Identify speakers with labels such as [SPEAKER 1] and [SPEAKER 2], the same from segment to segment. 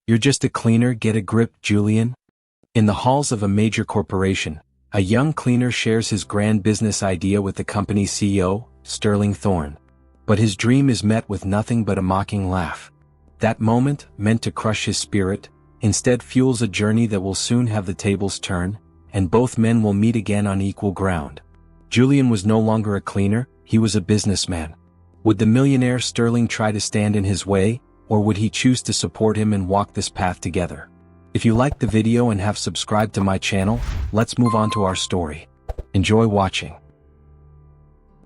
[SPEAKER 1] "You're just a cleaner, get a grip, Julian." In the halls of a major corporation, a young cleaner shares his grand business idea with the company's CEO, Sterling Thorne. But his dream is met with nothing but a mocking laugh. That moment, meant to crush his spirit, instead fuels a journey that will soon have the tables turn, and both men will meet again on equal ground. Julian was no longer a cleaner, he was a businessman. Would the millionaire Sterling try to stand in his way, or would he choose to support him and walk this path together? If you liked the video and have subscribed to my channel, let's move on to our story. Enjoy watching.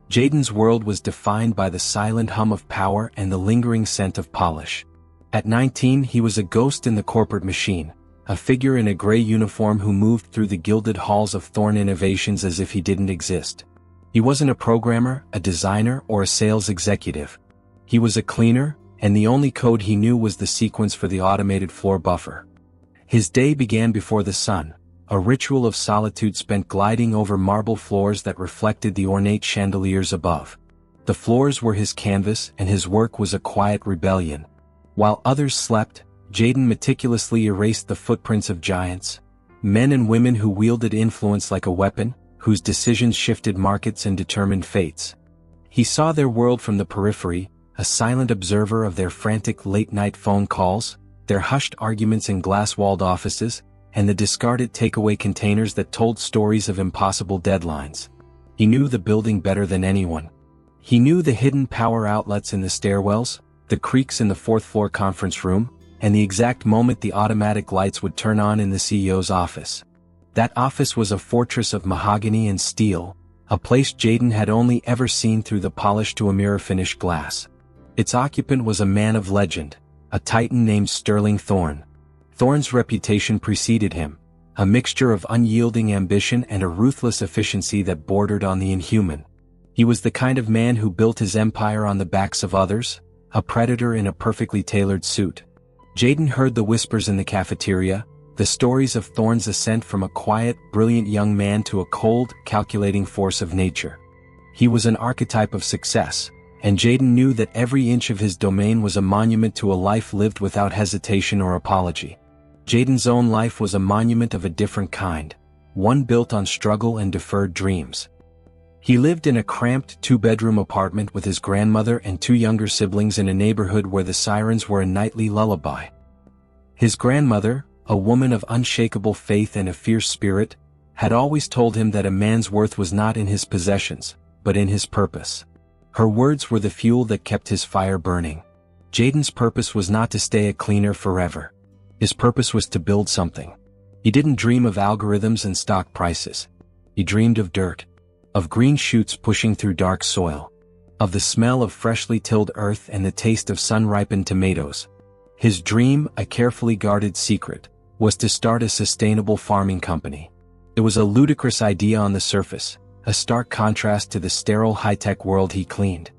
[SPEAKER 1] Jaden's world was defined by the silent hum of power and the lingering scent of polish. At 19, he was a ghost in the corporate machine, a figure in a gray uniform who moved through the gilded halls of Thorne Innovations as if he didn't exist. He wasn't a programmer, a designer, or a sales executive. He was a cleaner, and the only code he knew was the sequence for the automated floor buffer. His day began before the sun, a ritual of solitude spent gliding over marble floors that reflected the ornate chandeliers above. The floors were his canvas, and his work was a quiet rebellion. While others slept, Jaden meticulously erased the footprints of giants, men and women who wielded influence like a weapon, whose decisions shifted markets and determined fates. He saw their world from the periphery, a silent observer of their frantic late-night phone calls, their hushed arguments in glass-walled offices, and the discarded takeaway containers that told stories of impossible deadlines. He knew the building better than anyone. He knew the hidden power outlets in the stairwells, the creaks in the fourth-floor conference room, and the exact moment the automatic lights would turn on in the CEO's office. That office was a fortress of mahogany and steel, a place Jaden had only ever seen through the polish to a mirror-finished glass. Its occupant was a man of legend, a titan named Sterling Thorne. Thorne's reputation preceded him, a mixture of unyielding ambition and a ruthless efficiency that bordered on the inhuman. He was the kind of man who built his empire on the backs of others, a predator in a perfectly tailored suit. Jaden heard the whispers in the cafeteria, the stories of Thorne's ascent from a quiet, brilliant young man to a cold, calculating force of nature. He was an archetype of success, and Jaden knew that every inch of his domain was a monument to a life lived without hesitation or apology. Jaden's own life was a monument of a different kind, one built on struggle and deferred dreams. He lived in a cramped two-bedroom apartment with his grandmother and two younger siblings in a neighborhood where the sirens were a nightly lullaby. His grandmother, a woman of unshakable faith and a fierce spirit, had always told him that a man's worth was not in his possessions, but in his purpose. Her words were the fuel that kept his fire burning. Jaden's purpose was not to stay a cleaner forever. His purpose was to build something. He didn't dream of algorithms and stock prices. He dreamed of dirt, of green shoots pushing through dark soil, of the smell of freshly tilled earth and the taste of sun-ripened tomatoes. His dream, a carefully guarded secret, was to start a sustainable farming company. It was a ludicrous idea on the surface, a stark contrast to the sterile high-tech world he cleaned.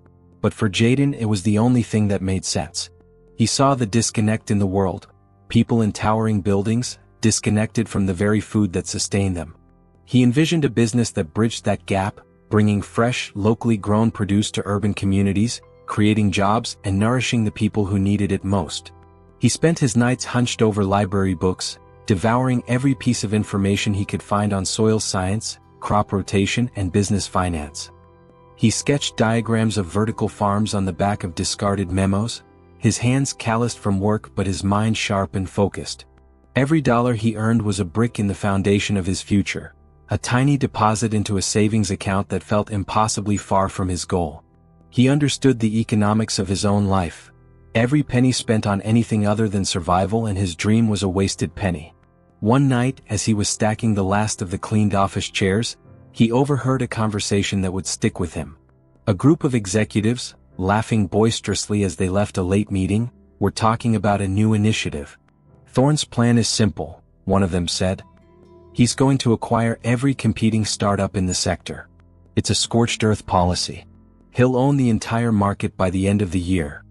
[SPEAKER 1] But for Jaden, it was the only thing that made sense. He saw the disconnect in the world, people in towering buildings, disconnected from the very food that sustained them. He envisioned a business that bridged that gap, bringing fresh, locally grown produce to urban communities, creating jobs and nourishing the people who needed it most. He spent his nights hunched over library books, devouring every piece of information he could find on soil science, crop rotation, and business finance. He sketched diagrams of vertical farms on the back of discarded memos, his hands calloused from work but his mind sharp and focused. Every dollar he earned was a brick in the foundation of his future, a tiny deposit into a savings account that felt impossibly far from his goal. He understood the economics of his own life. Every penny spent on anything other than survival and his dream was a wasted penny. One night, as he was stacking the last of the cleaned office chairs, he overheard a conversation that would stick with him. A group of executives, laughing boisterously as they left a late meeting, were talking about a new initiative. "Thorne's plan is simple," one of them said. "He's going to acquire every competing startup in the sector. It's a scorched earth policy. He'll own the entire market by the end of the year."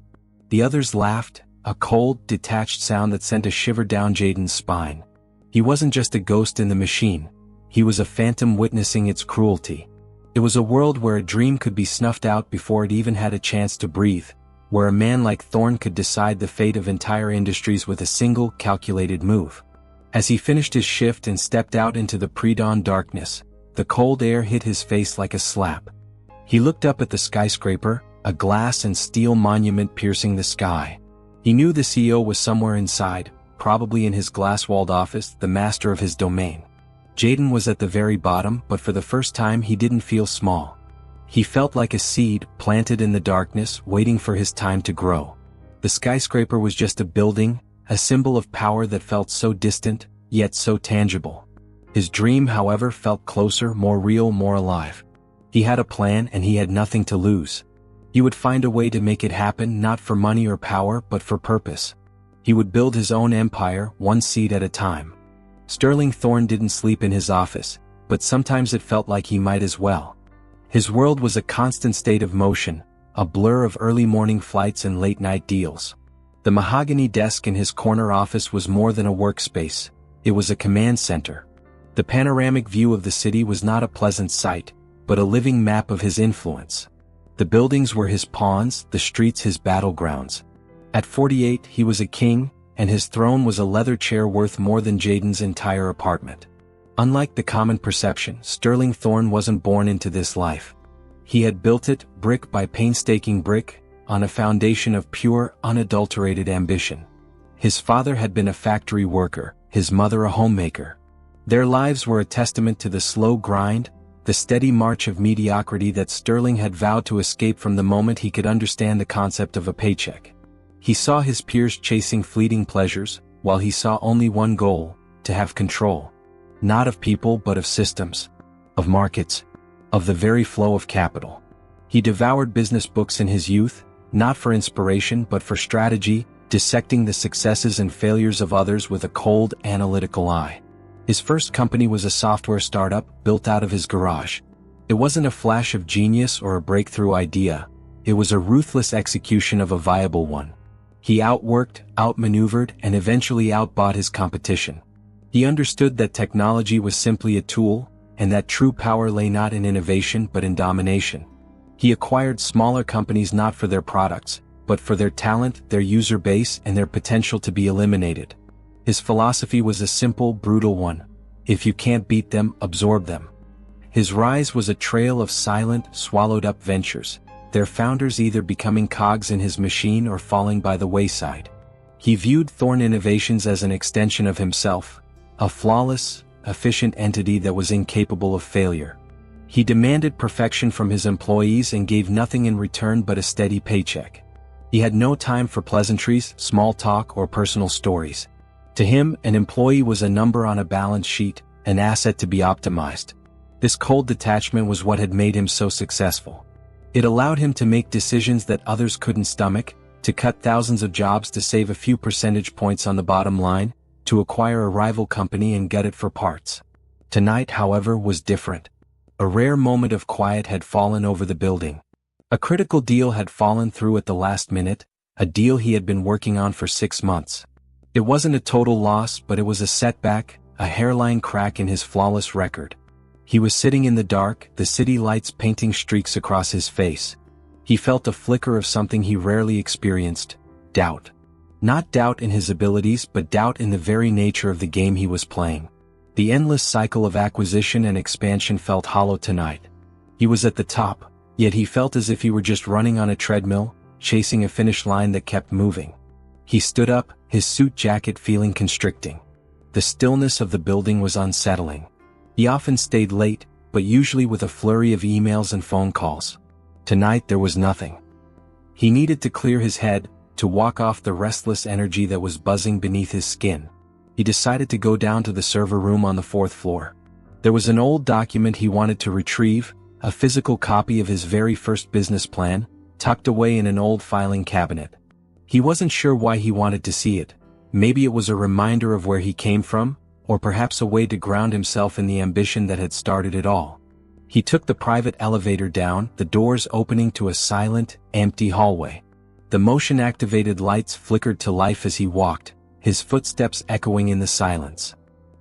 [SPEAKER 1] The others laughed, a cold, detached sound that sent a shiver down Jaden's spine. He wasn't just a ghost in the machine, he was a phantom witnessing its cruelty. It was a world where a dream could be snuffed out before it even had a chance to breathe, where a man like Thorne could decide the fate of entire industries with a single, calculated move. As he finished his shift and stepped out into the pre-dawn darkness, the cold air hit his face like a slap. He looked up at the skyscraper, a glass and steel monument piercing the sky. He knew the CEO was somewhere inside, probably in his glass-walled office, the master of his domain. Jaden was at the very bottom, but for the first time he didn't feel small. He felt like a seed, planted in the darkness, waiting for his time to grow. The skyscraper was just a building, a symbol of power that felt so distant, yet so tangible. His dream, however, felt closer, more real, more alive. He had a plan and he had nothing to lose. He would find a way to make it happen, not for money or power, but for purpose. He would build his own empire, one seed at a time. Sterling Thorne didn't sleep in his office, but sometimes it felt like he might as well. His world was a constant state of motion, a blur of early morning flights and late-night deals. The mahogany desk in his corner office was more than a workspace, it was a command center. The panoramic view of the city was not a pleasant sight, but a living map of his influence. The buildings were his pawns, the streets his battlegrounds. At 48 he was a king, and his throne was a leather chair worth more than Jaden's entire apartment. Unlike the common perception, Sterling Thorne wasn't born into this life. He had built it, brick by painstaking brick, on a foundation of pure, unadulterated ambition. His father had been a factory worker, his mother a homemaker. Their lives were a testament to the slow grind, the steady march of mediocrity that Sterling had vowed to escape from the moment he could understand the concept of a paycheck. He saw his peers chasing fleeting pleasures, while he saw only one goal: to have control. Not of people but of systems, of markets, of the very flow of capital. He devoured business books in his youth, not for inspiration but for strategy, dissecting the successes and failures of others with a cold, analytical eye. His first company was a software startup built out of his garage. It wasn't a flash of genius or a breakthrough idea, it was a ruthless execution of a viable one. He outworked, outmaneuvered, and eventually outbought his competition. He understood that technology was simply a tool, and that true power lay not in innovation but in domination. He acquired smaller companies not for their products, but for their talent, their user base, and their potential to be eliminated. His philosophy was a simple, brutal one: if you can't beat them, absorb them. His rise was a trail of silent, swallowed-up ventures, their founders either becoming cogs in his machine or falling by the wayside. He viewed Thorne Innovations as an extension of himself, a flawless, efficient entity that was incapable of failure. He demanded perfection from his employees and gave nothing in return but a steady paycheck. He had no time for pleasantries, small talk, or personal stories. To him, an employee was a number on a balance sheet, an asset to be optimized. This cold detachment was what had made him so successful. It allowed him to make decisions that others couldn't stomach, to cut thousands of jobs to save a few percentage points on the bottom line, to acquire a rival company and get it for parts. Tonight, however, was different. A rare moment of quiet had fallen over the building. A critical deal had fallen through at the last minute, a deal he had been working on for 6 months. It wasn't a total loss, but it was a setback, a hairline crack in his flawless record. He was sitting in the dark, the city lights painting streaks across his face. He felt a flicker of something he rarely experienced: doubt. Not doubt in his abilities, but doubt in the very nature of the game he was playing. The endless cycle of acquisition and expansion felt hollow tonight. He was at the top, yet he felt as if he were just running on a treadmill, chasing a finish line that kept moving. He stood up, his suit jacket feeling constricting. The stillness of the building was unsettling. He often stayed late, but usually with a flurry of emails and phone calls. Tonight there was nothing. He needed to clear his head, to walk off the restless energy that was buzzing beneath his skin. He decided to go down to the server room on the 4th floor. There was an old document he wanted to retrieve, a physical copy of his very first business plan, tucked away in an old filing cabinet. He wasn't sure why he wanted to see it. Maybe it was a reminder of where he came from, or perhaps a way to ground himself in the ambition that had started it all. He took the private elevator down, the doors opening to a silent, empty hallway. The motion-activated lights flickered to life as he walked, his footsteps echoing in the silence.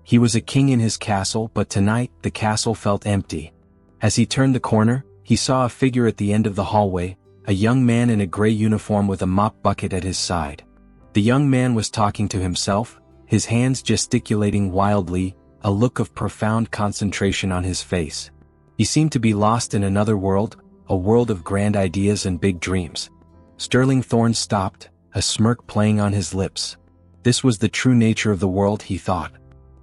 [SPEAKER 1] He was a king in his castle, but tonight the castle felt empty. As he turned the corner, he saw a figure at the end of the hallway, a young man in a gray uniform with a mop bucket at his side. The young man was talking to himself, his hands gesticulating wildly, a look of profound concentration on his face. He seemed to be lost in another world, a world of grand ideas and big dreams. Sterling Thorne stopped, a smirk playing on his lips. This was the true nature of the world, he thought.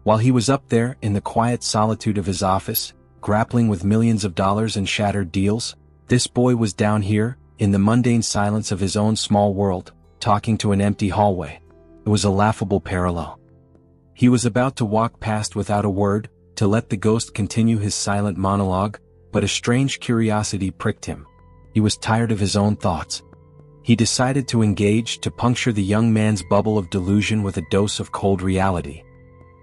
[SPEAKER 1] While he was up there in the quiet solitude of his office, grappling with millions of dollars and shattered deals, this boy was down here, in the mundane silence of his own small world, talking to an empty hallway. It was a laughable parallel. He was about to walk past without a word, to let the ghost continue his silent monologue, but a strange curiosity pricked him. He was tired of his own thoughts. He decided to engage, to puncture the young man's bubble of delusion with a dose of cold reality.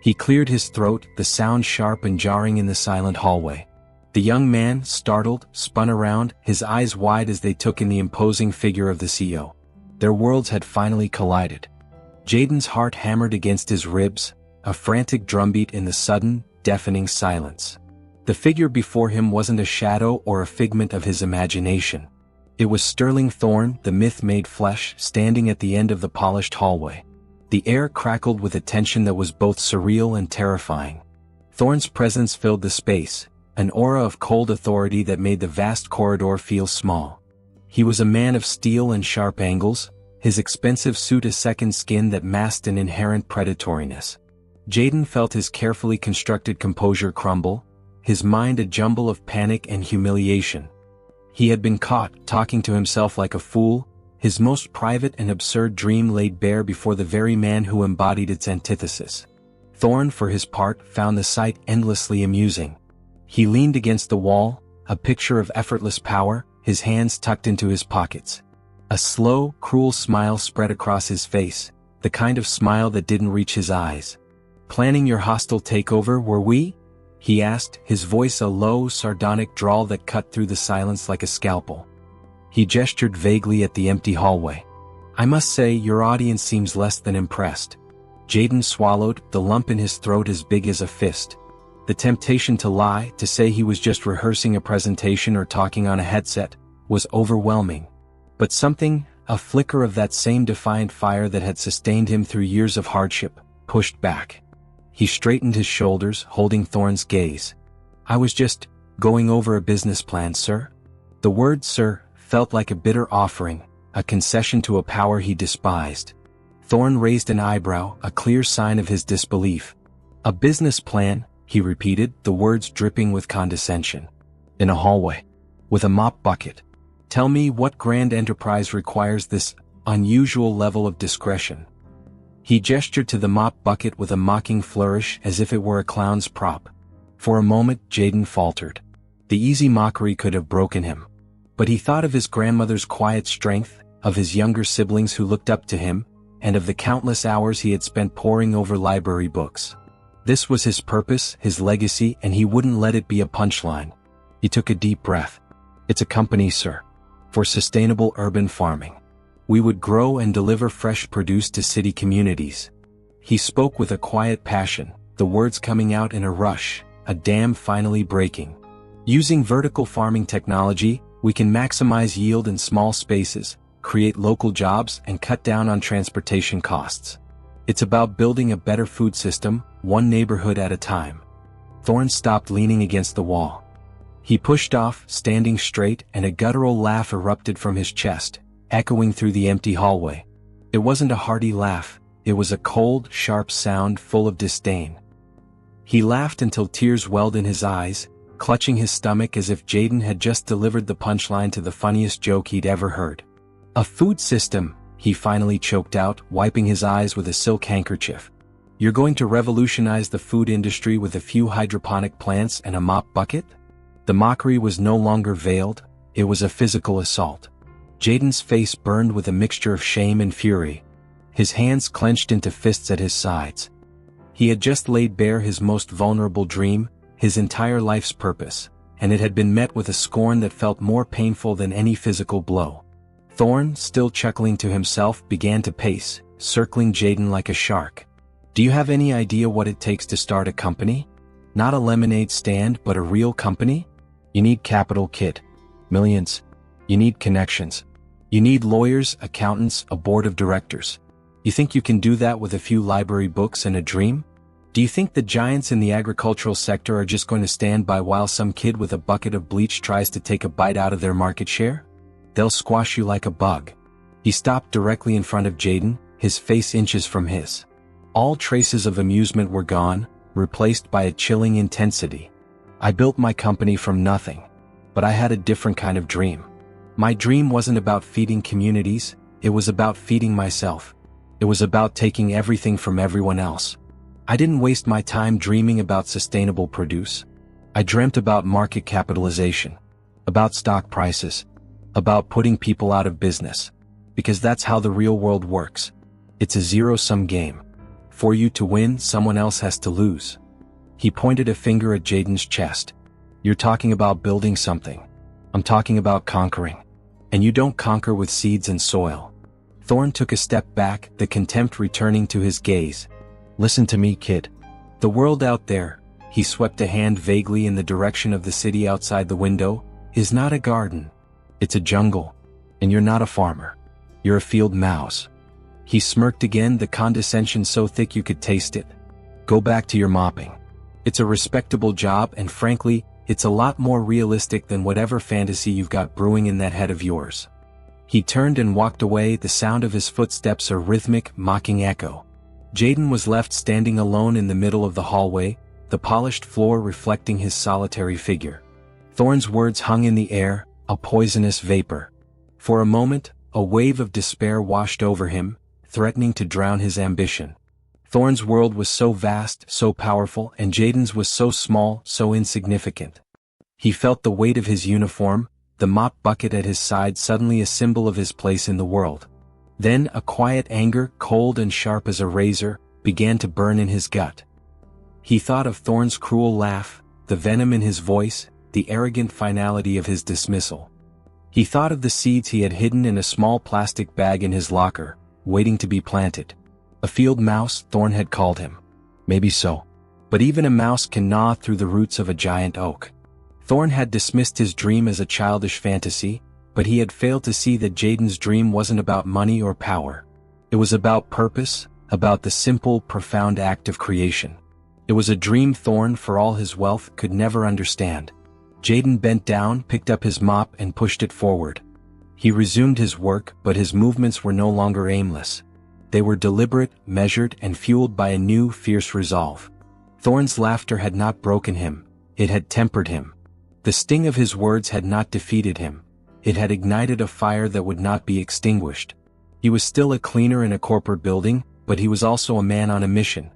[SPEAKER 1] He cleared his throat, the sound sharp and jarring in the silent hallway. The young man, startled, spun around, his eyes wide as they took in the imposing figure of the CEO. Their worlds had finally collided. Jaden's heart hammered against his ribs, a frantic drumbeat in the sudden, deafening silence. The figure before him wasn't a shadow or a figment of his imagination. It was Sterling Thorne, the myth made flesh, standing at the end of the polished hallway. The air crackled with a tension that was both surreal and terrifying. Thorne's presence filled the space, an aura of cold authority that made the vast corridor feel small. He was a man of steel and sharp angles, his expensive suit a second skin that masked an inherent predatoriness. Jaden felt his carefully constructed composure crumble, his mind a jumble of panic and humiliation. He had been caught, talking to himself like a fool, his most private and absurd dream laid bare before the very man who embodied its antithesis. Thorne, for his part, found the sight endlessly amusing. He leaned against the wall, a picture of effortless power, his hands tucked into his pockets. A slow, cruel smile spread across his face, the kind of smile that didn't reach his eyes. "Planning your hostile takeover, were we?" he asked, his voice a low, sardonic drawl that cut through the silence like a scalpel. He gestured vaguely at the empty hallway. "I must say, your audience seems less than impressed." Jaden swallowed, the lump in his throat as big as a fist. The temptation to lie, to say he was just rehearsing a presentation or talking on a headset, was overwhelming. But something, a flicker of that same defiant fire that had sustained him through years of hardship, pushed back. He straightened his shoulders, holding Thorne's gaze. "I was just going over a business plan, sir." The word "sir" felt like a bitter offering, a concession to a power he despised. Thorne raised an eyebrow, a clear sign of his disbelief. "A business plan," he repeated, the words dripping with condescension. "In a hallway. With a mop bucket. Tell me what grand enterprise requires this unusual level of discretion." He gestured to the mop bucket with a mocking flourish as if it were a clown's prop. For a moment, Jaden faltered. The easy mockery could have broken him. But he thought of his grandmother's quiet strength, of his younger siblings who looked up to him, and of the countless hours he had spent poring over library books. This was his purpose, his legacy, and he wouldn't let it be a punchline. He took a deep breath. "It's a company, sir. For sustainable urban farming. We would grow and deliver fresh produce to city communities." He spoke with a quiet passion, the words coming out in a rush, a dam finally breaking. "Using vertical farming technology, we can maximize yield in small spaces, create local jobs, and cut down on transportation costs. It's about building a better food system, one neighborhood at a time." Thorne stopped, leaning against the wall. He pushed off, standing straight, and a guttural laugh erupted from his chest, echoing through the empty hallway. It wasn't a hearty laugh, it was a cold, sharp sound full of disdain. He laughed until tears welled in his eyes, clutching his stomach as if Jaden had just delivered the punchline to the funniest joke he'd ever heard. "A food system," he finally choked out, wiping his eyes with a silk handkerchief. "You're going to revolutionize the food industry with a few hydroponic plants and a mop bucket?" The mockery was no longer veiled, it was a physical assault. Jaden's face burned with a mixture of shame and fury. His hands clenched into fists at his sides. He had just laid bare his most vulnerable dream, his entire life's purpose, and it had been met with a scorn that felt more painful than any physical blow. Thorne, still chuckling to himself, began to pace, circling Jaden like a shark. "Do you have any idea what it takes to start a company? Not a lemonade stand, but a real company? You need capital, kid. Millions. You need connections. You need lawyers, accountants, a board of directors. You think you can do that with a few library books and a dream? Do you think the giants in the agricultural sector are just going to stand by while some kid with a bucket of bleach tries to take a bite out of their market share? They'll squash you like a bug. He stopped directly in front of Jaden, his face inches from his. All traces of amusement were gone, replaced by a chilling intensity. I built my company from nothing. But I had a different kind of dream. My dream wasn't about feeding communities, it was about feeding myself. It was about taking everything from everyone else. I didn't waste my time dreaming about sustainable produce. I dreamt about market capitalization, about stock prices, about putting people out of business. Because that's how the real world works. It's a zero-sum game. For you to win, someone else has to lose. He pointed a finger at Jaden's chest. You're talking about building something. I'm talking about conquering. And you don't conquer with seeds and soil. Thorne took a step back, the contempt returning to his gaze. Listen to me, kid. The world out there, he swept a hand vaguely in the direction of the city outside the window, is not a garden. It's a jungle. And you're not a farmer. You're a field mouse. He smirked again, the condescension so thick you could taste it. Go back to your mopping. It's a respectable job, and frankly, it's a lot more realistic than whatever fantasy you've got brewing in that head of yours. He turned and walked away, the sound of his footsteps a rhythmic, mocking echo. Jaden was left standing alone in the middle of the hallway, the polished floor reflecting his solitary figure. Thorne's words hung in the air, a poisonous vapor. For a moment, a wave of despair washed over him, threatening to drown his ambition. Thorne's world was so vast, so powerful, and Jaden's was so small, so insignificant. He felt the weight of his uniform, the mop bucket at his side suddenly a symbol of his place in the world. Then a quiet anger, cold and sharp as a razor, began to burn in his gut. He thought of Thorne's cruel laugh, the venom in his voice, the arrogant finality of his dismissal. He thought of the seeds he had hidden in a small plastic bag in his locker, waiting to be planted. A field mouse, Thorne had called him. Maybe so. But even a mouse can gnaw through the roots of a giant oak. Thorne had dismissed his dream as a childish fantasy, but he had failed to see that Jaden's dream wasn't about money or power. It was about purpose, about the simple, profound act of creation. It was a dream Thorne, for all his wealth, could never understand. Jaden bent down, picked up his mop and pushed it forward. He resumed his work, but his movements were no longer aimless. They were deliberate, measured, and fueled by a new, fierce resolve. Thorne's laughter had not broken him, it had tempered him. The sting of his words had not defeated him. It had ignited a fire that would not be extinguished. He was still a cleaner in a corporate building, but he was also a man on a mission.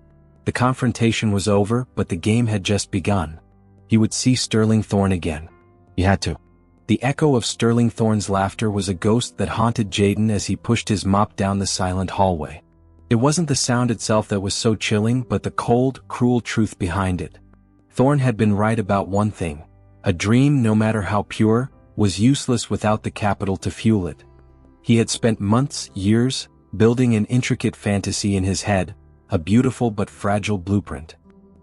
[SPEAKER 1] The confrontation was over, but the game had just begun. He would see Sterling Thorne again. He had to. The echo of Sterling Thorne's laughter was a ghost that haunted Jaden as he pushed his mop down the silent hallway. It wasn't the sound itself that was so chilling, but the cold, cruel truth behind it. Thorne had been right about one thing. A dream, no matter how pure, was useless without the capital to fuel it. He had spent months, years, building an intricate fantasy in his head, a beautiful but fragile blueprint.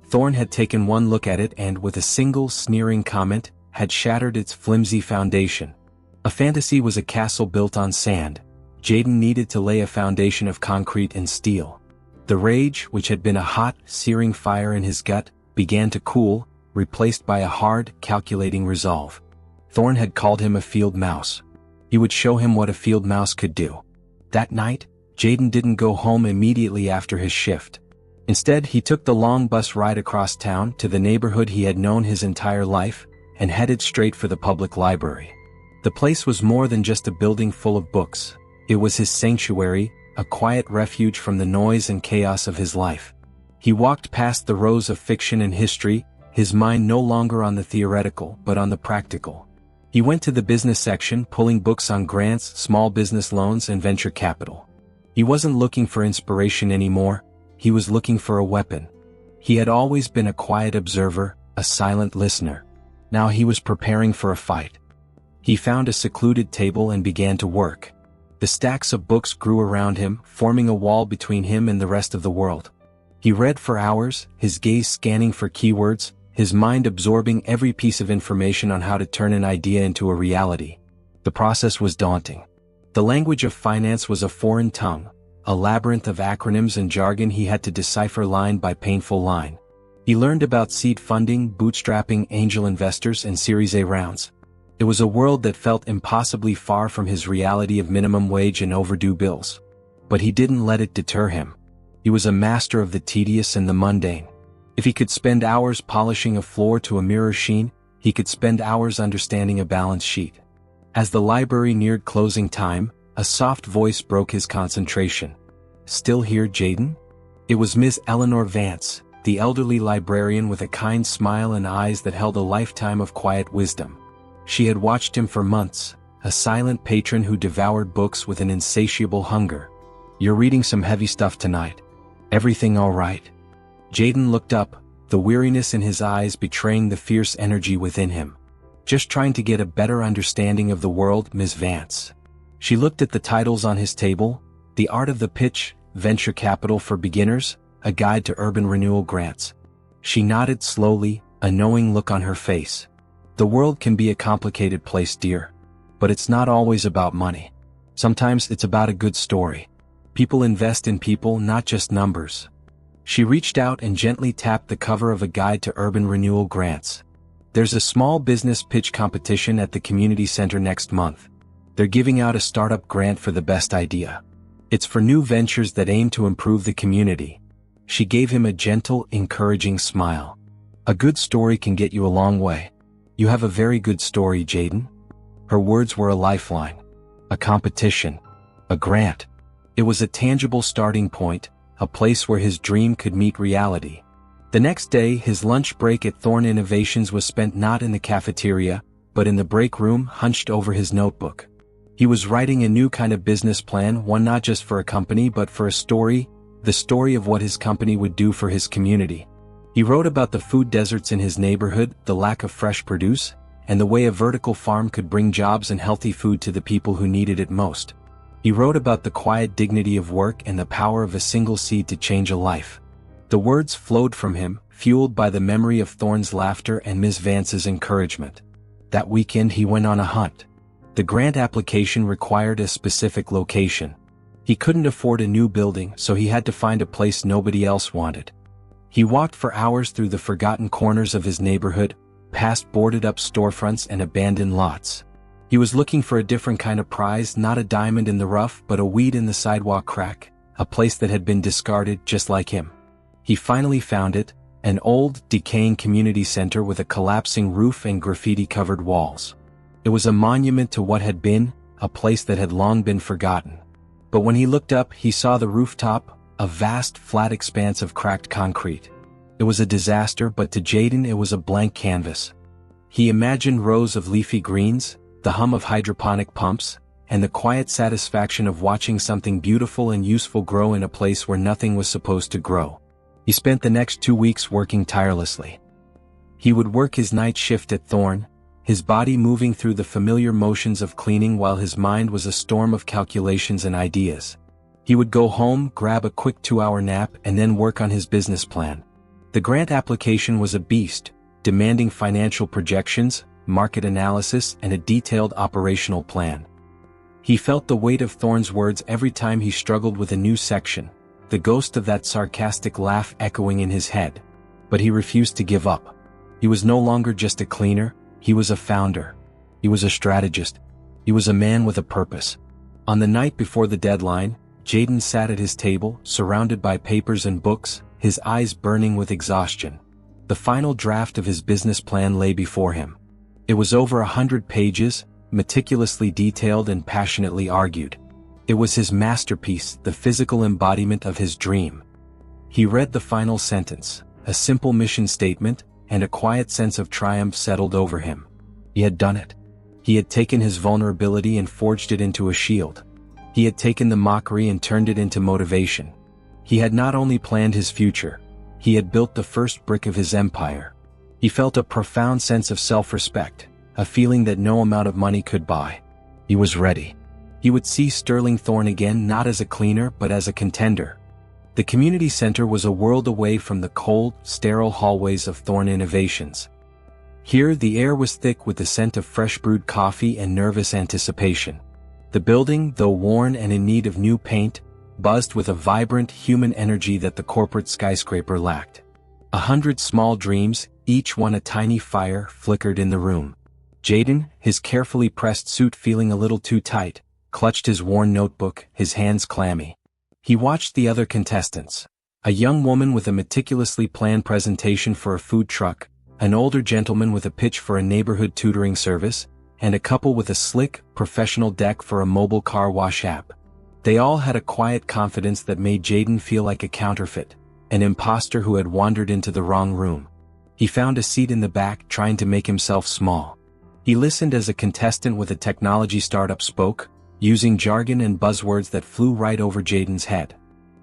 [SPEAKER 1] Thorne had taken one look at it and, with a single sneering comment, had shattered its flimsy foundation. A fantasy was a castle built on sand. Jaden needed to lay a foundation of concrete and steel. The rage, which had been a hot, searing fire in his gut, began to cool, replaced by a hard, calculating resolve. Thorne had called him a field mouse. He would show him what a field mouse could do. That night, Jaden didn't go home immediately after his shift. Instead, he took the long bus ride across town to the neighborhood he had known his entire life, and headed straight for the public library. The place was more than just a building full of books. It was his sanctuary, a quiet refuge from the noise and chaos of his life. He walked past the rows of fiction and history, his mind no longer on the theoretical but on the practical. He went to the business section, pulling books on grants, small business loans, and venture capital. He wasn't looking for inspiration anymore. He was looking for a weapon. He had always been a quiet observer, a silent listener. Now he was preparing for a fight. He found a secluded table and began to work. The stacks of books grew around him, forming a wall between him and the rest of the world. He read for hours, his gaze scanning for keywords, his mind absorbing every piece of information on how to turn an idea into a reality. The process was daunting. The language of finance was a foreign tongue, a labyrinth of acronyms and jargon he had to decipher line by painful line. He learned about seed funding, bootstrapping, angel investors, and Series A rounds. It was a world that felt impossibly far from his reality of minimum wage and overdue bills. But he didn't let it deter him. He was a master of the tedious and the mundane. If he could spend hours polishing a floor to a mirror sheen, he could spend hours understanding a balance sheet. As the library neared closing time, a soft voice broke his concentration. "Still here, Jaden?" It was Miss Eleanor Vance, the elderly librarian with a kind smile and eyes that held a lifetime of quiet wisdom. She had watched him for months, a silent patron who devoured books with an insatiable hunger. "You're reading some heavy stuff tonight. Everything all right?" Jaden looked up, the weariness in his eyes betraying the fierce energy within him. "Just trying to get a better understanding of the world, Miss Vance." She looked at the titles on his table: The Art of the Pitch, Venture Capital for Beginners, A Guide to Urban Renewal Grants. She nodded slowly, a knowing look on her face. "The world can be a complicated place, dear. But it's not always about money. Sometimes it's about a good story. People invest in people, not just numbers." She reached out and gently tapped the cover of A Guide to Urban Renewal Grants. "There's a small business pitch competition at the community center next month. They're giving out a startup grant for the best idea. It's for new ventures that aim to improve the community." She gave him a gentle, encouraging smile. "A good story can get you a long way. You have a very good story, Jaden." Her words were a lifeline. A competition. A grant. It was a tangible starting point, a place where his dream could meet reality. The next day, his lunch break at Thorn Innovations was spent not in the cafeteria, but in the break room, hunched over his notebook. He was writing a new kind of business plan, one not just for a company but for a story, the story of what his company would do for his community. He wrote about the food deserts in his neighborhood, the lack of fresh produce, and the way a vertical farm could bring jobs and healthy food to the people who needed it most. He wrote about the quiet dignity of work and the power of a single seed to change a life. The words flowed from him, fueled by the memory of Thorne's laughter and Ms. Vance's encouragement. That weekend he went on a hunt. The grant application required a specific location. He couldn't afford a new building, so he had to find a place nobody else wanted. He walked for hours through the forgotten corners of his neighborhood, past boarded-up storefronts and abandoned lots. He was looking for a different kind of prize, not a diamond in the rough but a weed in the sidewalk crack, a place that had been discarded just like him. He finally found it, an old, decaying community center with a collapsing roof and graffiti-covered walls. It was a monument to what had been, a place that had long been forgotten. But when he looked up, he saw the rooftop, a vast, flat expanse of cracked concrete. It was a disaster, but to Jaden it was a blank canvas. He imagined rows of leafy greens, the hum of hydroponic pumps, and the quiet satisfaction of watching something beautiful and useful grow in a place where nothing was supposed to grow. He spent the next 2 weeks working tirelessly. He would work his night shift at Thorn, his body moving through the familiar motions of cleaning while his mind was a storm of calculations and ideas. He would go home, grab a quick 2-hour nap, and then work on his business plan. The grant application was a beast, demanding financial projections, market analysis, and a detailed operational plan. He felt the weight of Thorne's words every time he struggled with a new section, the ghost of that sarcastic laugh echoing in his head. But he refused to give up. He was no longer just a cleaner, he was a founder. He was a strategist. He was a man with a purpose. On the night before the deadline, Jaden sat at his table, surrounded by papers and books, his eyes burning with exhaustion. The final draft of his business plan lay before him. It was over 100 pages, meticulously detailed and passionately argued. It was his masterpiece, the physical embodiment of his dream. He read the final sentence, a simple mission statement, and a quiet sense of triumph settled over him. He had done it. He had taken his vulnerability and forged it into a shield. He had taken the mockery and turned it into motivation. He had not only planned his future, he had built the first brick of his empire. He felt a profound sense of self-respect, a feeling that no amount of money could buy. He was ready. He would see Sterling Thorne again, not as a cleaner but as a contender. The community center was a world away from the cold, sterile hallways of Thorne Innovations. Here the air was thick with the scent of fresh brewed coffee and nervous anticipation. The building, though worn and in need of new paint, buzzed with a vibrant human energy that the corporate skyscraper lacked. 100 small dreams, each one a tiny fire, flickered in the room. Jaden, his carefully pressed suit feeling a little too tight, clutched his worn notebook, his hands clammy. He watched the other contestants. A young woman with a meticulously planned presentation for a food truck, an older gentleman with a pitch for a neighborhood tutoring service, and a couple with a slick, professional deck for a mobile car wash app. They all had a quiet confidence that made Jaden feel like a counterfeit, an imposter who had wandered into the wrong room. He found a seat in the back, trying to make himself small. He listened as a contestant with a technology startup spoke, using jargon and buzzwords that flew right over Jaden's head.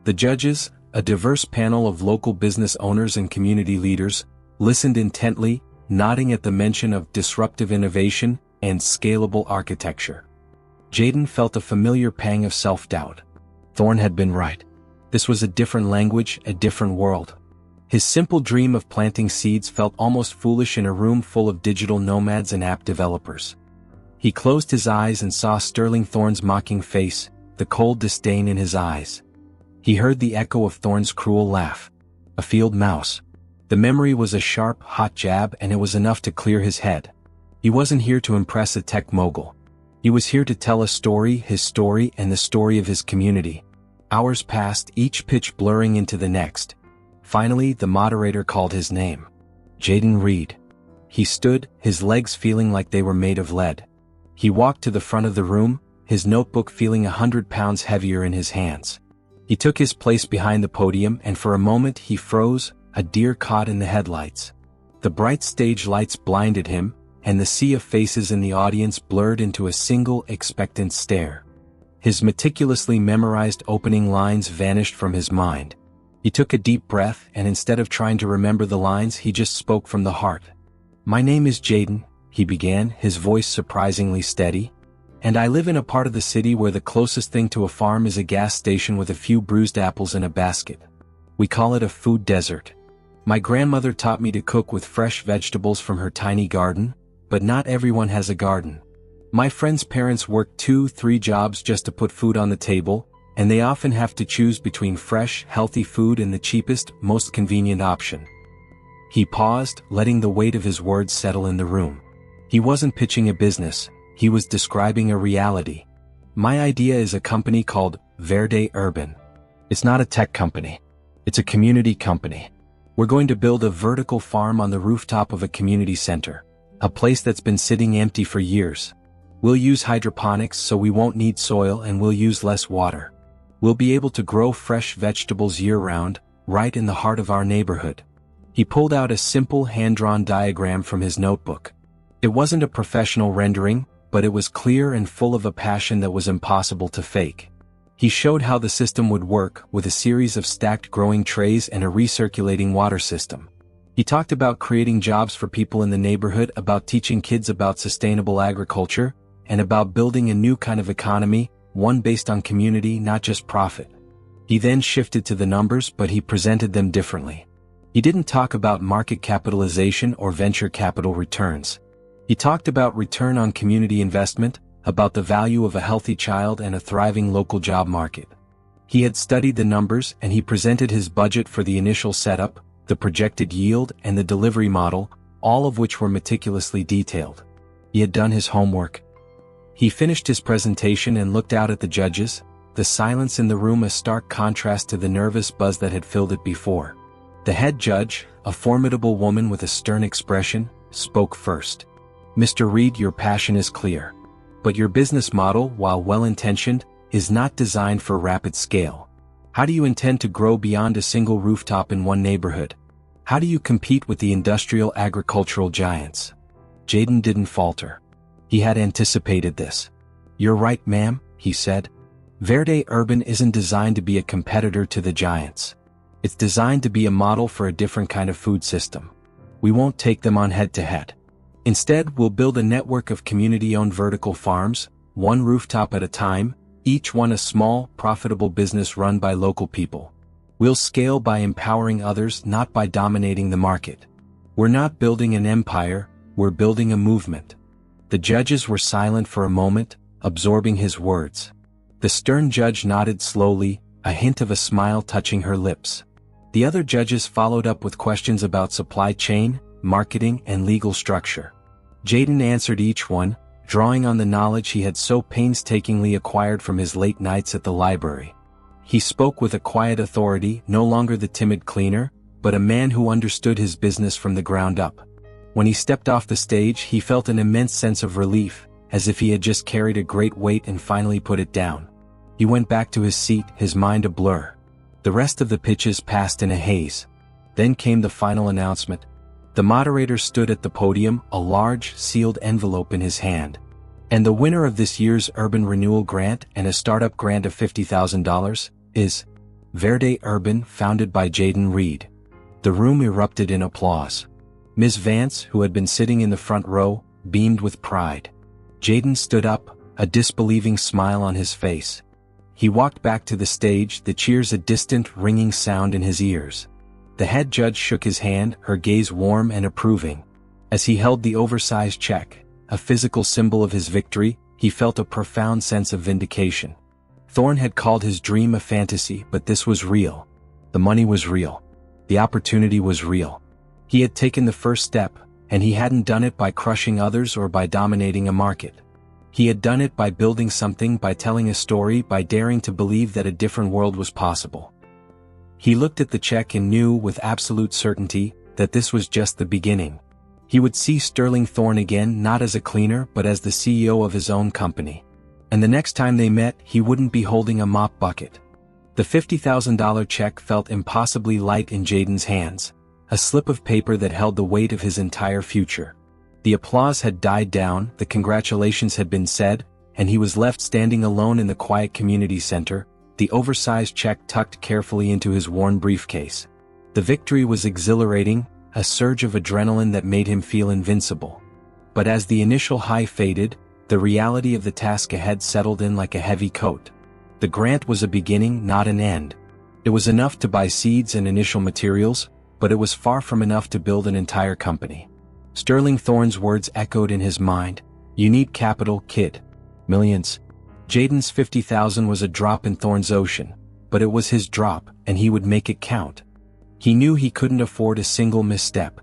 [SPEAKER 1] The judges, a diverse panel of local business owners and community leaders, listened intently, nodding at the mention of disruptive innovation and scalable architecture. Jaden felt a familiar pang of self-doubt. Thorne had been right. This was a different language, a different world. His simple dream of planting seeds felt almost foolish in a room full of digital nomads and app developers. He closed his eyes and saw Sterling Thorne's mocking face, the cold disdain in his eyes. He heard the echo of Thorne's cruel laugh. A field mouse. The memory was a sharp, hot jab, and it was enough to clear his head. He wasn't here to impress a tech mogul. He was here to tell a story, his story, and the story of his community. Hours passed, each pitch blurring into the next. Finally, the moderator called his name. Jaden Reed. He stood, his legs feeling like they were made of lead. He walked to the front of the room, his notebook feeling 100 pounds heavier in his hands. He took his place behind the podium, and for a moment he froze, a deer caught in the headlights. The bright stage lights blinded him, and the sea of faces in the audience blurred into a single expectant stare. His meticulously memorized opening lines vanished from his mind. He took a deep breath, and instead of trying to remember the lines, he just spoke from the heart. "My name is Jaden," he began, his voice surprisingly steady. "And I live in a part of the city where the closest thing to a farm is a gas station with a few bruised apples in a basket. We call it a food desert. My grandmother taught me to cook with fresh vegetables from her tiny garden, but not everyone has a garden. My friends' parents work 2-3 jobs just to put food on the table, and they often have to choose between fresh, healthy food and the cheapest, most convenient option." He paused, letting the weight of his words settle in the room. He wasn't pitching a business, he was describing a reality. "My idea is a company called Verde Urban. It's not a tech company. It's a community company. We're going to build a vertical farm on the rooftop of a community center, a place that's been sitting empty for years. We'll use hydroponics so we won't need soil, and we'll use less water. We'll be able to grow fresh vegetables year-round, right in the heart of our neighborhood." He pulled out a simple hand-drawn diagram from his notebook. It wasn't a professional rendering, but it was clear and full of a passion that was impossible to fake. He showed how the system would work, with a series of stacked growing trays and a recirculating water system. He talked about creating jobs for people in the neighborhood, about teaching kids about sustainable agriculture, and about building a new kind of economy, one based on community, not just profit. He then shifted to the numbers, but he presented them differently. He didn't talk about market capitalization or venture capital returns. He talked about return on community investment, about the value of a healthy child and a thriving local job market. He had studied the numbers, and he presented his budget for the initial setup, the projected yield, and the delivery model, all of which were meticulously detailed. He had done his homework. He finished his presentation and looked out at the judges, the silence in the room a stark contrast to the nervous buzz that had filled it before. The head judge, a formidable woman with a stern expression, spoke first. "Mr. Reed, your passion is clear. But your business model, while well-intentioned, is not designed for rapid scale. How do you intend to grow beyond a single rooftop in one neighborhood? How do you compete with the industrial agricultural giants?" Jaden didn't falter. He had anticipated this. "You're right, ma'am," he said. "Verde Urban isn't designed to be a competitor to the giants. It's designed to be a model for a different kind of food system. We won't take them on head-to-head. Instead, we'll build a network of community-owned vertical farms, one rooftop at a time, each one a small, profitable business run by local people. We'll scale by empowering others, not by dominating the market. We're not building an empire, "We're building a movement." The judges were silent for a moment, absorbing his words. The stern judge nodded slowly, a hint of a smile touching her lips. The other judges followed up with questions about supply chain, marketing, and legal structure. Jaden answered each one, drawing on the knowledge he had so painstakingly acquired from his late nights at the library. He spoke with a quiet authority, no longer the timid cleaner, but a man who understood his business from the ground up. When he stepped off the stage, he felt an immense sense of relief, as if he had just carried a great weight and finally put it down. He went back to his seat, his mind a blur. The rest of the pitches passed in a haze. Then came the final announcement. The moderator stood at the podium, a large, sealed envelope in his hand. "And the winner of this year's Urban Renewal Grant and a startup grant of $50,000 is Verde Urban, founded by Jaden Reed." The room erupted in applause. Ms. Vance, who had been sitting in the front row, beamed with pride. Jaden stood up, a disbelieving smile on his face. He walked back to the stage, the cheers a distant, ringing sound in his ears. The head judge shook his hand, her gaze warm and approving. As he held the oversized check, a physical symbol of his victory, he felt a profound sense of vindication. Thorne had called his dream a fantasy, but this was real. The money was real. The opportunity was real. He had taken the first step, and he hadn't done it by crushing others or by dominating a market. He had done it by building something, by telling a story, by daring to believe that a different world was possible. He looked at the check and knew with absolute certainty that this was just the beginning. He would see Sterling Thorne again, not as a cleaner but as the CEO of his own company. And the next time they met, he wouldn't be holding a mop bucket. The $50,000 check felt impossibly light in Jaden's hands, a slip of paper that held the weight of his entire future. The applause had died down, the congratulations had been said, and he was left standing alone in the quiet community center, the oversized check tucked carefully into his worn briefcase. The victory was exhilarating, a surge of adrenaline that made him feel invincible. But as the initial high faded, the reality of the task ahead settled in like a heavy coat. The grant was a beginning, not an end. It was enough to buy seeds and initial materials, but it was far from enough to build an entire company. Sterling Thorne's words echoed in his mind. "You need capital, kid. Millions." Jaden's $50,000 was a drop in Thorne's ocean, but it was his drop, and he would make it count. He knew he couldn't afford a single misstep.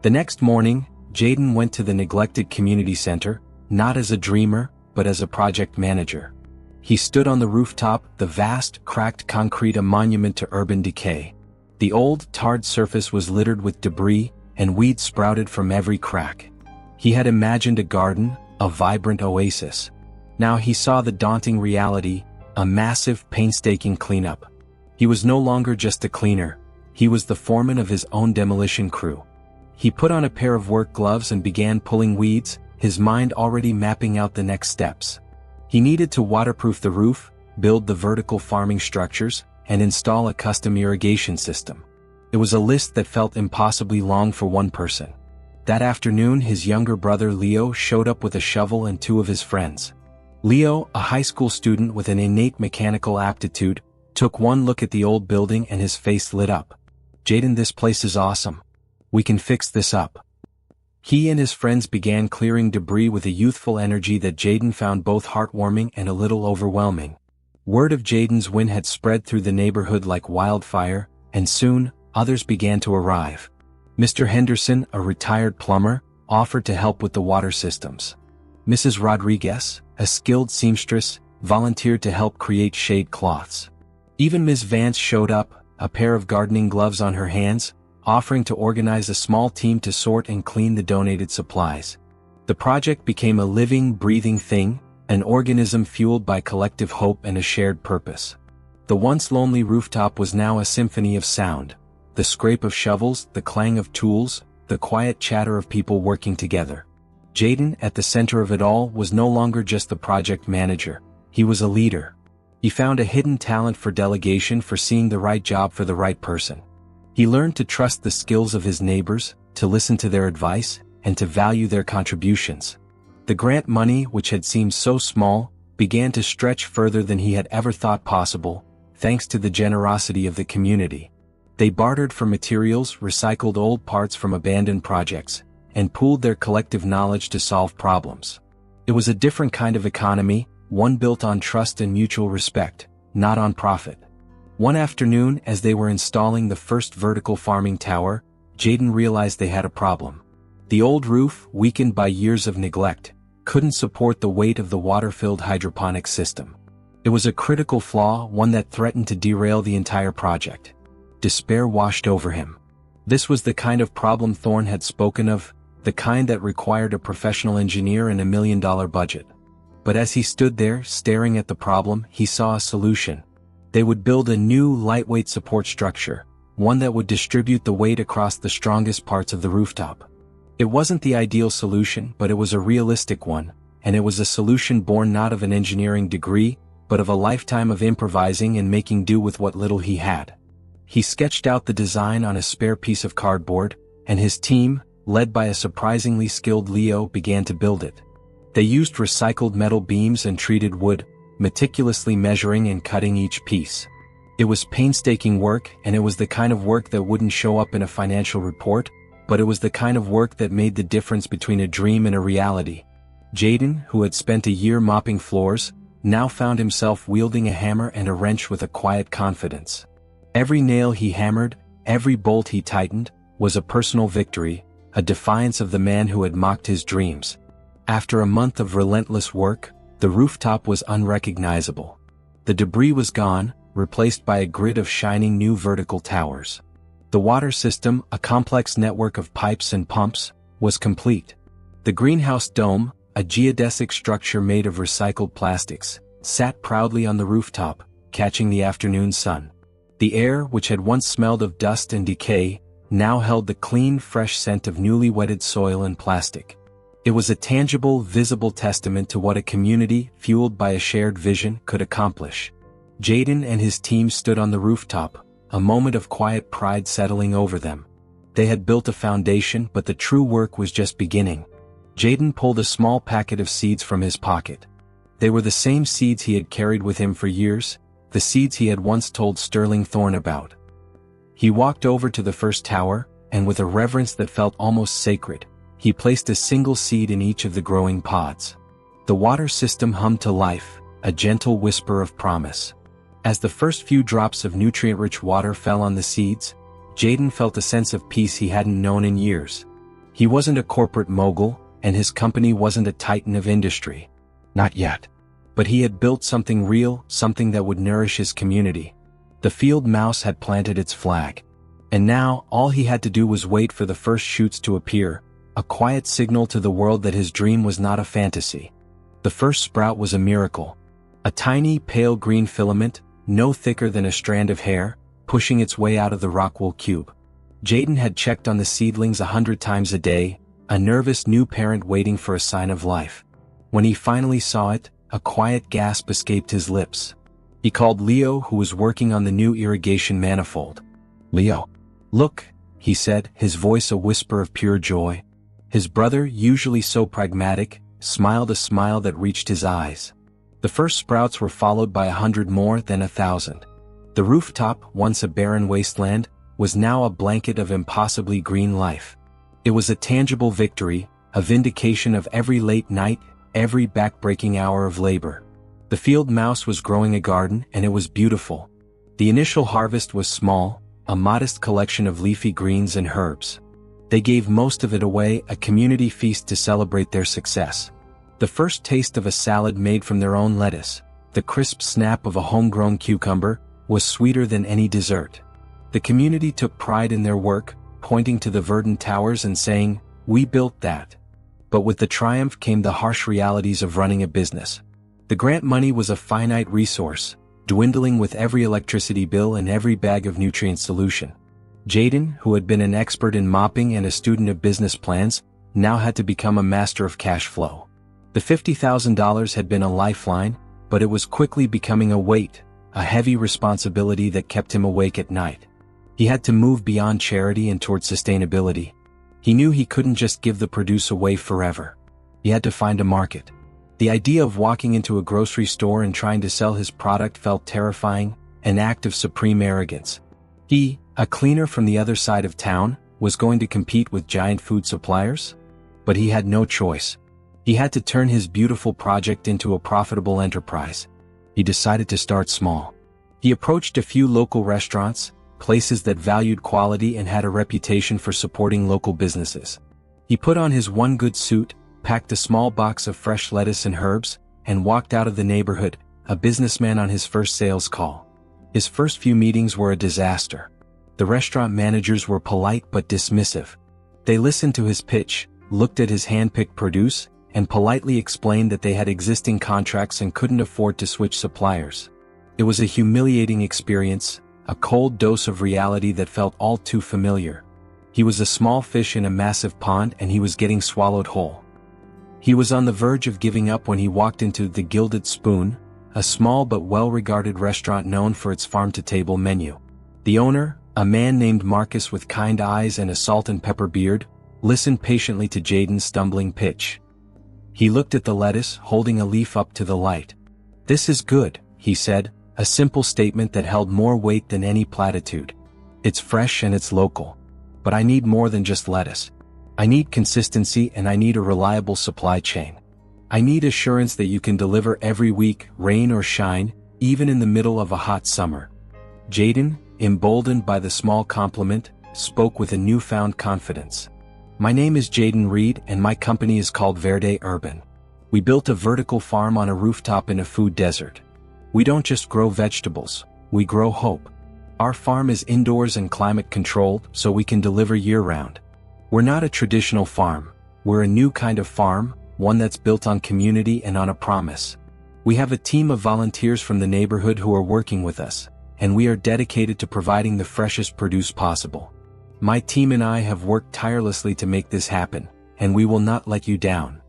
[SPEAKER 1] The next morning, Jaden went to the neglected community center, not as a dreamer, but as a project manager. He stood on the rooftop, the vast, cracked concrete a monument to urban decay. The old, tarred surface was littered with debris, and weeds sprouted from every crack. He had imagined a garden, a vibrant oasis. Now he saw the daunting reality, a massive, painstaking cleanup. He was no longer just a cleaner, he was the foreman of his own demolition crew. He put on a pair of work gloves and began pulling weeds, his mind already mapping out the next steps. He needed to waterproof the roof, build the vertical farming structures, and install a custom irrigation system. It was a list that felt impossibly long for one person. That afternoon, his younger brother Leo showed up with a shovel and two of his friends. Leo, a high school student with an innate mechanical aptitude, took one look at the old building and his face lit up. "Jaden, this place is awesome. We can fix this up." He and his friends began clearing debris with a youthful energy that Jaden found both heartwarming and a little overwhelming. Word of Jaden's win had spread through the neighborhood like wildfire, and soon, others began to arrive. Mr. Henderson, a retired plumber, offered to help with the water systems. Mrs. Rodriguez, a skilled seamstress, volunteered to help create shade cloths. Even Ms. Vance showed up, a pair of gardening gloves on her hands, offering to organize a small team to sort and clean the donated supplies. The project became a living, breathing thing, an organism fueled by collective hope and a shared purpose. The once lonely rooftop was now a symphony of sound. The scrape of shovels, the clang of tools, the quiet chatter of people working together. Jaden, at the center of it all, was no longer just the project manager. He was a leader. He found a hidden talent for delegation, for seeing the right job for the right person. He learned to trust the skills of his neighbors, to listen to their advice, and to value their contributions. The grant money, which had seemed so small, began to stretch further than he had ever thought possible, thanks to the generosity of the community. They bartered for materials, recycled old parts from abandoned projects, and pooled their collective knowledge to solve problems. It was a different kind of economy, one built on trust and mutual respect, not on profit. One afternoon, as they were installing the first vertical farming tower, Jaden realized they had a problem. The old roof, weakened by years of neglect, couldn't support the weight of the water-filled hydroponic system. It was a critical flaw, one that threatened to derail the entire project. Despair washed over him. This was the kind of problem Thorne had spoken of, the kind that required a professional engineer and $1 million budget. But as he stood there, staring at the problem, he saw a solution. They would build a new, lightweight support structure, one that would distribute the weight across the strongest parts of the rooftop. It wasn't the ideal solution, but it was a realistic one, and it was a solution born not of an engineering degree, but of a lifetime of improvising and making do with what little he had. He sketched out the design on a spare piece of cardboard, and his team, led by a surprisingly skilled Leo, began to build it. They used recycled metal beams and treated wood, meticulously measuring and cutting each piece. It was painstaking work, and it was the kind of work that wouldn't show up in a financial report, but it was the kind of work that made the difference between a dream and a reality. Jaden, who had spent a year mopping floors, now found himself wielding a hammer and a wrench with a quiet confidence. Every nail he hammered, every bolt he tightened, was a personal victory, a defiance of the man who had mocked his dreams. After a month of relentless work, the rooftop was unrecognizable. The debris was gone, replaced by a grid of shining new vertical towers. The water system, a complex network of pipes and pumps, was complete. The greenhouse dome, a geodesic structure made of recycled plastics, sat proudly on the rooftop, catching the afternoon sun. The air, which had once smelled of dust and decay, now held the clean, fresh scent of newly wetted soil and plastic. It was a tangible, visible testament to what a community, fueled by a shared vision, could accomplish. Jaden and his team stood on the rooftop, a moment of quiet pride settling over them. They had built a foundation, but the true work was just beginning. Jaden pulled a small packet of seeds from his pocket. They were the same seeds he had carried with him for years, the seeds he had once told Sterling Thorne about. He walked over to the first tower, and with a reverence that felt almost sacred, he placed a single seed in each of the growing pods. The water system hummed to life, a gentle whisper of promise. As the first few drops of nutrient-rich water fell on the seeds, Jaden felt a sense of peace he hadn't known in years. He wasn't a corporate mogul, and his company wasn't a titan of industry. Not yet. But he had built something real, something that would nourish his community. The field mouse had planted its flag. And now, all he had to do was wait for the first shoots to appear, a quiet signal to the world that his dream was not a fantasy. The first sprout was a miracle. A tiny, pale green filament, no thicker than a strand of hair, pushing its way out of the rockwool cube. Jaden had checked on the seedlings 100 times a day, a nervous new parent waiting for a sign of life. When he finally saw it, a quiet gasp escaped his lips. He called Leo, who was working on the new irrigation manifold. "Leo. Look," he said, his voice a whisper of pure joy. His brother, usually so pragmatic, smiled a smile that reached his eyes. The first sprouts were followed by 100 more, then 1,000. The rooftop, once a barren wasteland, was now a blanket of impossibly green life. It was a tangible victory, a vindication of every late night, every back-breaking hour of labor. The field mouse was growing a garden, and it was beautiful. The initial harvest was small, a modest collection of leafy greens and herbs. They gave most of it away, a community feast to celebrate their success. The first taste of a salad made from their own lettuce, the crisp snap of a homegrown cucumber, was sweeter than any dessert. The community took pride in their work, pointing to the verdant towers and saying, "We built that." But with the triumph came the harsh realities of running a business. The grant money was a finite resource, dwindling with every electricity bill and every bag of nutrient solution. Jaden, who had been an expert in mopping and a student of business plans, now had to become a master of cash flow. The $50,000 had been a lifeline, but it was quickly becoming a weight, a heavy responsibility that kept him awake at night. He had to move beyond charity and toward sustainability. He knew he couldn't just give the produce away forever. He had to find a market. The idea of walking into a grocery store and trying to sell his product felt terrifying, an act of supreme arrogance. He, a cleaner from the other side of town, was going to compete with giant food suppliers? But he had no choice. He had to turn his beautiful project into a profitable enterprise. He decided to start small. He approached a few local restaurants, places that valued quality and had a reputation for supporting local businesses. He put on his one good suit, packed a small box of fresh lettuce and herbs, and walked out of the neighborhood, a businessman on his first sales call. His first few meetings were a disaster. The restaurant managers were polite but dismissive. They listened to his pitch, looked at his hand-picked produce, and politely explained that they had existing contracts and couldn't afford to switch suppliers. It was a humiliating experience, a cold dose of reality that felt all too familiar. He was a small fish in a massive pond and he was getting swallowed whole. He was on the verge of giving up when he walked into the Gilded Spoon, a small but well-regarded restaurant known for its farm-to-table menu. The owner, a man named Marcus with kind eyes and a salt and pepper beard, listened patiently to Jaden's stumbling pitch. He looked at the lettuce, holding a leaf up to the light. "This is good," he said, a simple statement that held more weight than any platitude. "It's fresh and it's local. But I need more than just lettuce. I need consistency and I need a reliable supply chain. I need assurance that you can deliver every week, rain or shine, even in the middle of a hot summer." Jaden, emboldened by the small compliment, spoke with a newfound confidence. "My name is Jaden Reed and my company is called Verde Urban. We built a vertical farm on a rooftop in a food desert. We don't just grow vegetables, we grow hope. Our farm is indoors and climate controlled so we can deliver year-round. We're not a traditional farm, we're a new kind of farm, one that's built on community and on a promise. We have a team of volunteers from the neighborhood who are working with us, and we are dedicated to providing the freshest produce possible. My team and I have worked tirelessly to make this happen, and we will not let you down."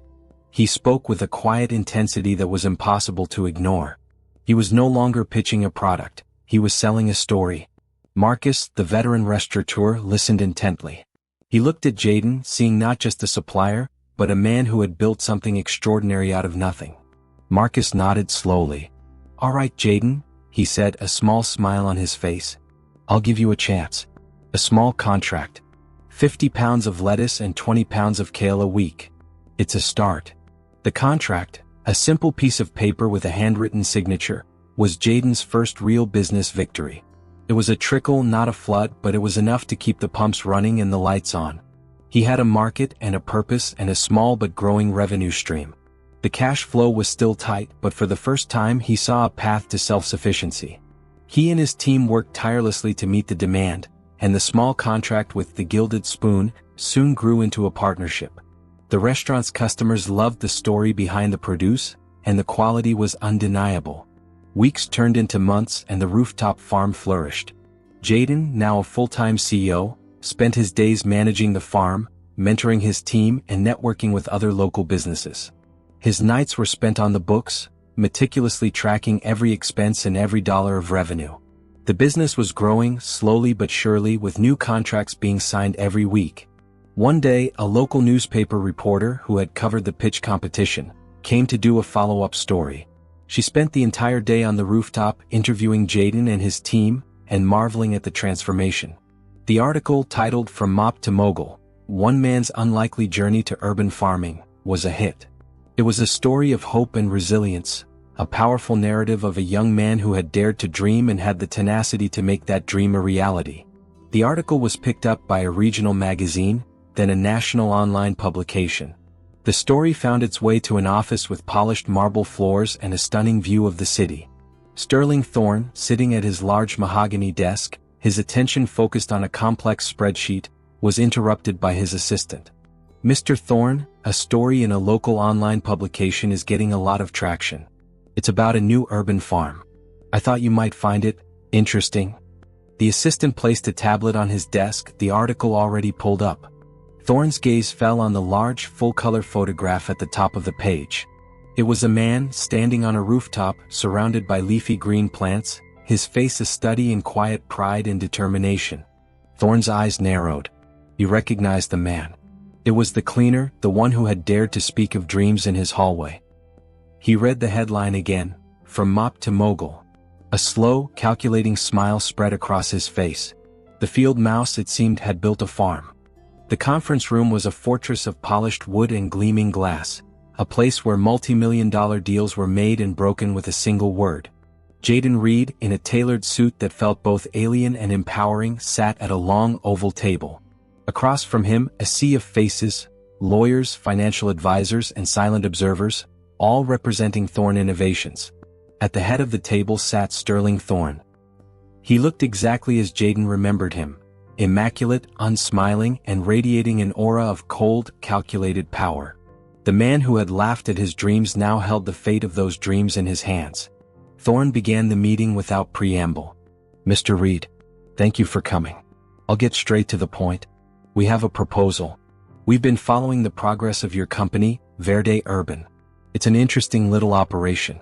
[SPEAKER 1] He spoke with a quiet intensity that was impossible to ignore. He was no longer pitching a product, he was selling a story. Marcus, the veteran restaurateur, listened intently. He looked at Jaden, seeing not just a supplier, but a man who had built something extraordinary out of nothing. Marcus nodded slowly. "All right, Jaden," he said, a small smile on his face. "I'll give you a chance. A small contract. 50 pounds of lettuce and 20 pounds of kale a week. It's a start." The contract, a simple piece of paper with a handwritten signature, was Jaden's first real business victory. It was a trickle, not a flood, but it was enough to keep the pumps running and the lights on. He had a market and a purpose and a small but growing revenue stream. The cash flow was still tight, but for the first time he saw a path to self-sufficiency. He and his team worked tirelessly to meet the demand, and the small contract with the Gilded Spoon soon grew into a partnership. The restaurant's customers loved the story behind the produce, and the quality was undeniable. Weeks turned into months and the rooftop farm flourished. Jaden, now a full-time CEO, spent his days managing the farm, mentoring his team and networking with other local businesses. His nights were spent on the books, meticulously tracking every expense and every dollar of revenue. The business was growing slowly but surely, with new contracts being signed every week. One day, a local newspaper reporter who had covered the pitch competition came to do a follow-up story. She spent the entire day on the rooftop interviewing Jaden and his team and marveling at the transformation. The article, titled "From Mop to Mogul: One Man's Unlikely Journey to Urban Farming," was a hit. It was a story of hope and resilience, a powerful narrative of a young man who had dared to dream and had the tenacity to make that dream a reality. The article was picked up by a regional magazine, then a national online publication. The story found its way to an office with polished marble floors and a stunning view of the city. Sterling Thorne, sitting at his large mahogany desk, his attention focused on a complex spreadsheet, was interrupted by his assistant. "Mr. Thorne, a story in a local online publication is getting a lot of traction. It's about a new urban farm. I thought you might find it interesting." The assistant placed a tablet on his desk, the article already pulled up. Thorne's gaze fell on the large, full-color photograph at the top of the page. It was a man standing on a rooftop, surrounded by leafy green plants, his face a study in quiet pride and determination. Thorne's eyes narrowed. He recognized the man. It was the cleaner, the one who had dared to speak of dreams in his hallway. He read the headline again, "From Mop to Mogul." A slow, calculating smile spread across his face. The field mouse, it seemed, had built a farm. The conference room was a fortress of polished wood and gleaming glass, a place where multi-million-dollar deals were made and broken with a single word. Jaden Reed, in a tailored suit that felt both alien and empowering, sat at a long oval table. Across from him, a sea of faces, lawyers, financial advisors, and silent observers, all representing Thorne Innovations. At the head of the table sat Sterling Thorne. He looked exactly as Jaden remembered him, immaculate, unsmiling, and radiating an aura of cold, calculated power. The man who had laughed at his dreams now held the fate of those dreams in his hands. Thorne began the meeting without preamble. "Mr. Reed, thank you for coming. I'll get straight to the point. We have a proposal. We've been following the progress of your company, Verde Urban. It's an interesting little operation.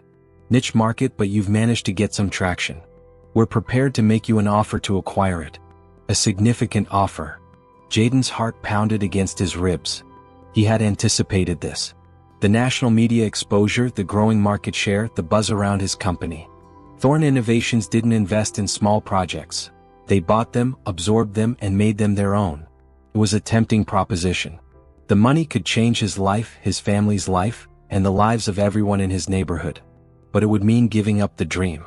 [SPEAKER 1] Niche market, but you've managed to get some traction. We're prepared to make you an offer to acquire it. A significant offer." Jaden's heart pounded against his ribs. He had anticipated this. The national media exposure, the growing market share, the buzz around his company. Thorne Innovations didn't invest in small projects. They bought them, absorbed them, and made them their own. It was a tempting proposition. The money could change his life, his family's life, and the lives of everyone in his neighborhood. But it would mean giving up the dream.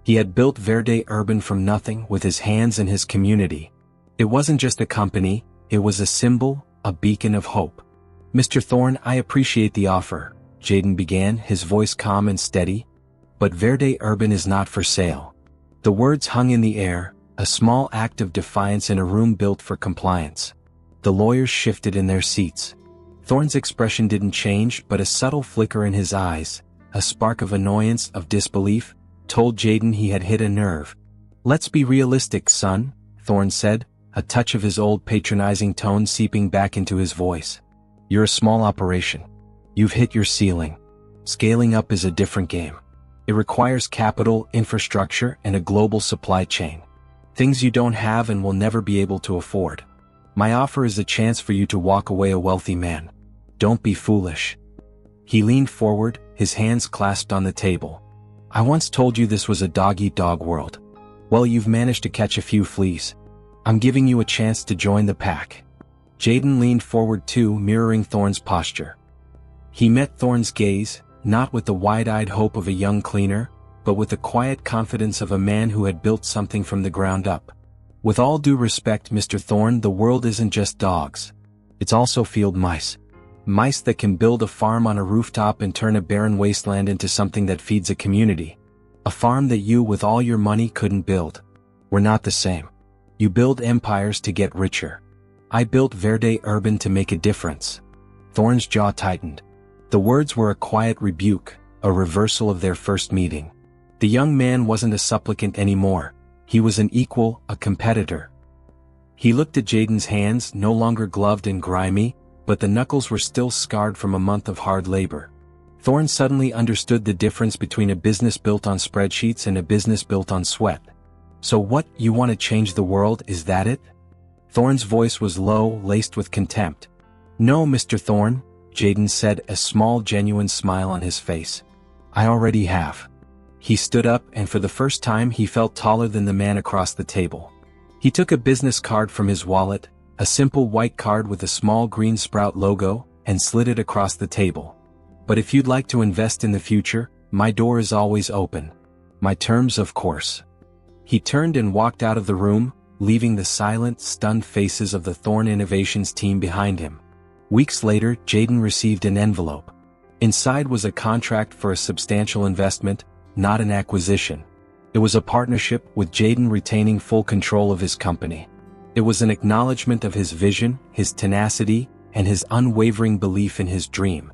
[SPEAKER 1] He had built Verde Urban from nothing with his hands and his community. It wasn't just a company, it was a symbol, a beacon of hope. "Mr. Thorne, I appreciate the offer," Jaden began, his voice calm and steady. "But Verde Urban is not for sale." The words hung in the air, a small act of defiance in a room built for compliance. The lawyers shifted in their seats. Thorne's expression didn't change, but a subtle flicker in his eyes, a spark of annoyance, of disbelief, told Jaden he had hit a nerve. "Let's be realistic, son," Thorne said, a touch of his old patronizing tone seeping back into his voice. "You're a small operation. You've hit your ceiling. Scaling up is a different game. It requires capital, infrastructure, and a global supply chain. Things you don't have and will never be able to afford. My offer is a chance for you to walk away a wealthy man. Don't be foolish." He leaned forward, his hands clasped on the table. "I once told you this was a dog-eat-dog world. Well, you've managed to catch a few fleas. I'm giving you a chance to join the pack." Jaden leaned forward too, mirroring Thorne's posture. He met Thorne's gaze, not with the wide-eyed hope of a young cleaner, but with the quiet confidence of a man who had built something from the ground up. "With all due respect, Mr. Thorne, the world isn't just dogs. It's also field mice. Mice that can build a farm on a rooftop and turn a barren wasteland into something that feeds a community. A farm that you, with all your money, couldn't build. We're not the same. You build empires to get richer. I built Verde Urban to make a difference." Thorne's jaw tightened. The words were a quiet rebuke, a reversal of their first meeting. The young man wasn't a supplicant anymore. He was an equal, a competitor. He looked at Jaden's hands, no longer gloved and grimy, but the knuckles were still scarred from a month of hard labor. Thorne suddenly understood the difference between a business built on spreadsheets and a business built on sweat. "So what, you want to change the world, is that it?" Thorne's voice was low, laced with contempt. "No, Mr. Thorne," Jaden said, a small genuine smile on his face. "I already have." He stood up, and for the first time he felt taller than the man across the table. He took a business card from his wallet, a simple white card with a small green sprout logo, and slid it across the table. "But if you'd like to invest in the future, my door is always open. My terms, of course." He turned and walked out of the room, leaving the silent, stunned faces of the Thorne Innovations team behind him. Weeks later, Jaden received an envelope. Inside was a contract for a substantial investment, not an acquisition. It was a partnership, with Jaden retaining full control of his company. It was an acknowledgement of his vision, his tenacity, and his unwavering belief in his dream.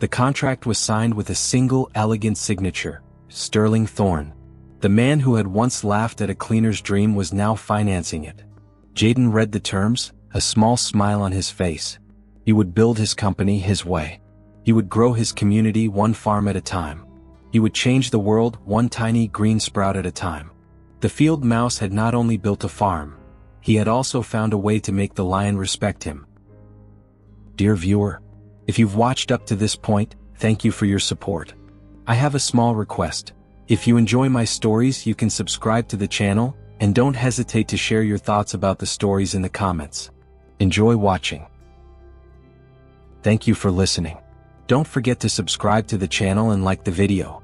[SPEAKER 1] The contract was signed with a single elegant signature, Sterling Thorne. The man who had once laughed at a cleaner's dream was now financing it. Jaden read the terms, a small smile on his face. He would build his company his way. He would grow his community one farm at a time. He would change the world one tiny green sprout at a time. The field mouse had not only built a farm, he had also found a way to make the lion respect him. Dear viewer, if you've watched up to this point, thank you for your support. I have a small request. If you enjoy my stories, you can subscribe to the channel, and don't hesitate to share your thoughts about the stories in the comments. Enjoy watching. Thank you for listening. Don't forget to subscribe to the channel and like the video.